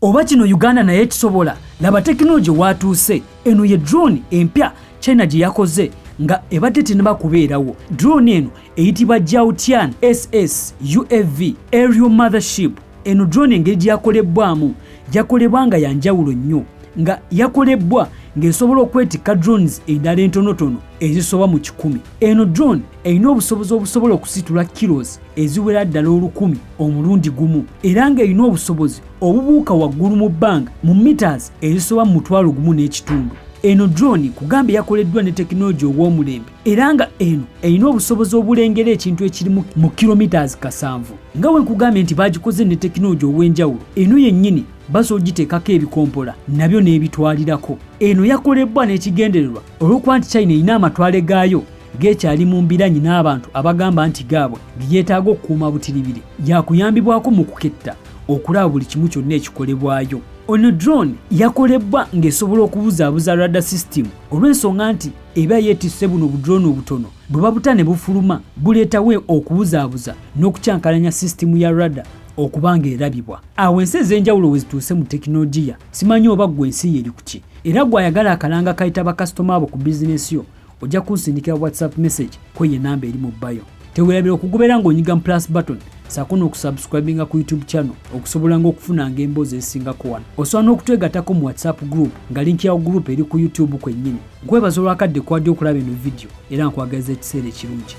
Oba kino Uganda naye kisobola? Laba tekinologi watuuse. Eno ye drone empya China gye yakoze nga ebadde tennaba kubeerawo. Drone eno eyitibwa Jiaotian SS UAV Aerial Mothership. Eno drone engeri gye yakolebwamu yakolebwa nga yanjawulo nnyo, nga yakolebwa ng'esobola okwetikka drones endala entonotono ezisoba mu 100. Eno drone erina obusobozi obusobola okusitula kilos eziwera ddala 1000 omulundi gumu, era ng'erina obusobozi obubuuka waggulu mu bbanga mu meters ezisoba mu 1.5. Eno drone kugamba yakoleddwa ne tekinologi ow'omulembe, era nga eno erina obusobozi obulengera ekintu ekiri mu kilometers 7. Nga we nkugambye nti bagikoze ne tekinologi ow'enjawulo, eno yennyini basobola ogiteekako ebikompola nabyo n'ebitwalirako. Eno yakolebwa n'ekigendererwa olw'okuba nti China erina amatwale gaayo geekyali mu mbiranyi n'abantu abagamba nti gaabwe geyeetaaga okukuuma butiribiri, yakuyambibwako mu kuketta okulaba buli kimu kyonna ekikolebwayo. Ono drone yakolebwa ng'esobola okubuzaabuza radar system olw'ensonga nti eba yeetisse buno budrone obutono bwe babuta ne bufuluma buleetawo okubuzaabuza n'okukyankalanya system ya radar okuba ng'erabibwa. Awo ensi ez'enjawulo we zituuse mu tekinologiya, simanyi oba gwe ensi yeri ku ki. Era gw'ayagala akalanga kayita bakasitoma abo ku bizinesi yo, ojja kunsindikira WhatsApp message kwe ye namba eri mu bio. Teweerabira okugobera ng'onyiga mu plus button ssaako n'okusubscribinga ku YouTube channel okusobola ng'okufunanga emboozi ezisingako wano. Osobola n'okutwegattako mu WhatsApp group nga linki yawo group eri ku YouTube kwennyini. Nkwebaza olwakadde kwaddyo okulaba eno video era nkwagaliza ekiseera ekirungi.